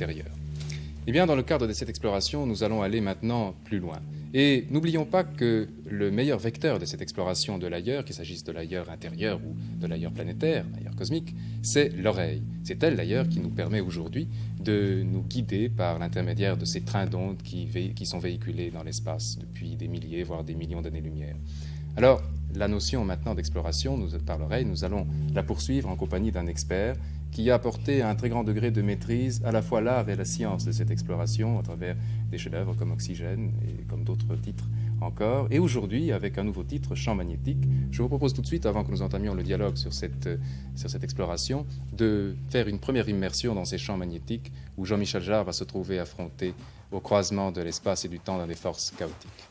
intérieur. Eh bien, dans le cadre de cette exploration, nous allons aller maintenant plus loin. Et n'oublions pas que le meilleur vecteur de cette exploration de l'ailleurs, qu'il s'agisse de l'ailleurs intérieur ou de l'ailleurs planétaire, l'ailleurs cosmique, c'est l'oreille. C'est elle d'ailleurs qui nous permet aujourd'hui de nous guider par l'intermédiaire de ces trains d'ondes qui sont véhiculés dans l'espace depuis des milliers, voire des millions d'années-lumière. Alors, la notion maintenant d'exploration par l'oreille, nous allons la poursuivre en compagnie d'un expert qui a apporté un très grand degré de maîtrise à la fois l'art et la science de cette exploration à travers des chefs-d'œuvre comme Oxygène et comme d'autres titres encore. Et aujourd'hui, avec un nouveau titre, Champ magnétique, je vous propose tout de suite, avant que nous entamions le dialogue sur cette exploration, de faire une première immersion dans ces champs magnétiques où Jean-Michel Jarre va se trouver affronté au croisement de l'espace et du temps dans des forces chaotiques.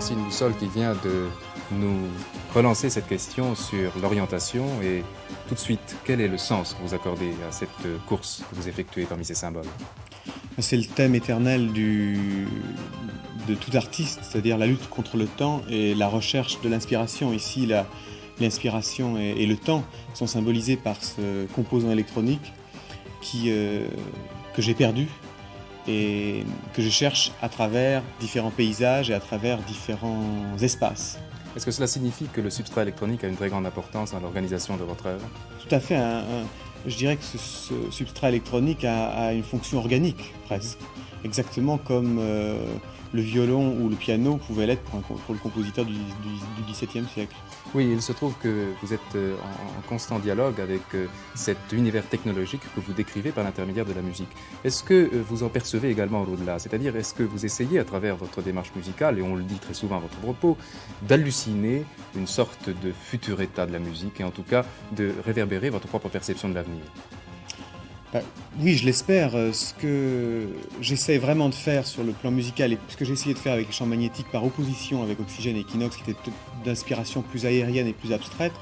C'est une boussole qui vient de nous relancer cette question sur l'orientation. Et tout de suite, quel est le sens que vous accordez à cette course que vous effectuez parmi ces symboles? C'est le thème éternel de tout artiste, c'est-à-dire la lutte contre le temps et la recherche de l'inspiration. Ici, l'inspiration et le temps sont symbolisés par ce composant électronique que j'ai perdu et que je cherche à travers différents paysages et à travers différents espaces. Est-ce que cela signifie que le substrat électronique a une très grande importance dans l'organisation de votre œuvre? Tout à fait. Je dirais que ce substrat électronique a une fonction organique, presque. Exactement comme le violon ou le piano pouvaient l'être pour le compositeur du XVIIe siècle. Oui, il se trouve que vous êtes en constant dialogue avec cet univers technologique que vous décrivez par l'intermédiaire de la musique. Est-ce que vous en percevez également au-delà? C'est-à-dire, est-ce que vous essayez, à travers votre démarche musicale, et on le dit très souvent à votre propos, d'halluciner une sorte de futur état de la musique, et en tout cas de réverbérer votre propre perception de l'avenir? Oui, je l'espère. Ce que j'essaie vraiment de faire sur le plan musical, et ce que j'ai essayé de faire avec les champs magnétiques par opposition avec Oxygène et Equinox, qui était d'inspiration plus aérienne et plus abstraite,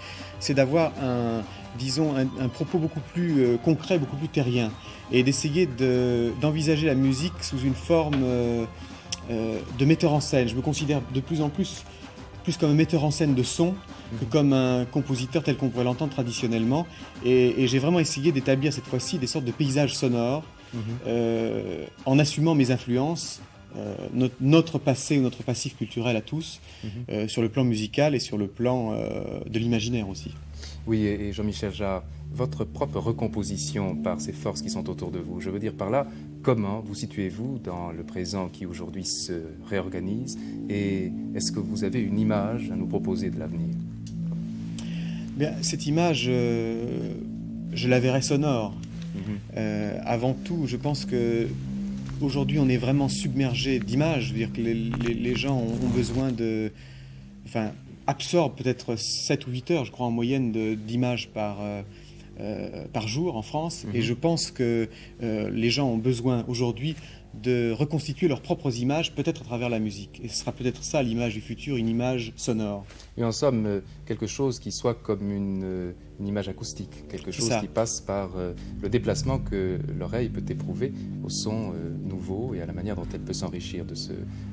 c'est d'avoir un propos beaucoup plus concret, beaucoup plus terrien, et d'essayer d'envisager la musique sous une forme de metteur en scène. Je me considère de plus en plus comme un metteur en scène de son que comme un compositeur tel qu'on pourrait l'entendre traditionnellement. Et j'ai vraiment essayé d'établir cette fois-ci des sortes de paysages sonores en assumant mes influences, notre passé ou notre passif culturel à tous, sur le plan musical et sur le plan de l'imaginaire aussi. Oui, et Jean-Michel Jarre, votre propre recomposition par ces forces qui sont autour de vous, je veux dire par là, comment vous situez-vous dans le présent qui aujourd'hui se réorganise, et est-ce que vous avez une image à nous proposer de l'avenir? Bien, cette image, je la verrai sonore. Avant tout, je pense que aujourd'hui, on est vraiment submergé d'images. Je veux dire que les gens ont besoin absorbent peut-être 7 ou 8 heures, je crois, en moyenne d'images par jour en France. Et je pense que les gens ont besoin aujourd'hui de reconstituer leurs propres images, peut-être à travers la musique. Et ce sera peut-être ça l'image du futur, une image sonore. Et en somme, quelque chose qui soit comme une image acoustique, quelque chose qui passe par le déplacement que l'oreille peut éprouver au son nouveau et à la manière dont elle peut s'enrichir de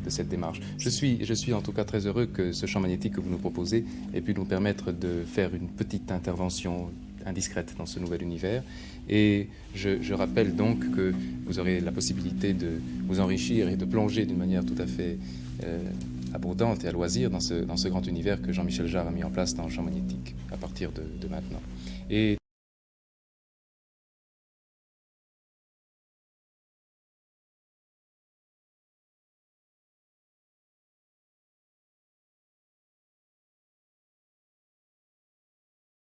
cette démarche. Je suis en tout cas très heureux que ce champ magnétique que vous nous proposez ait pu nous permettre de faire une petite intervention indiscrète dans ce nouvel univers. Et je rappelle donc que vous aurez la possibilité de vous enrichir et de plonger d'une manière tout à fait abondante et à loisir dans ce grand univers que Jean-Michel Jarre a mis en place dans le champ magnétique à partir de maintenant. Et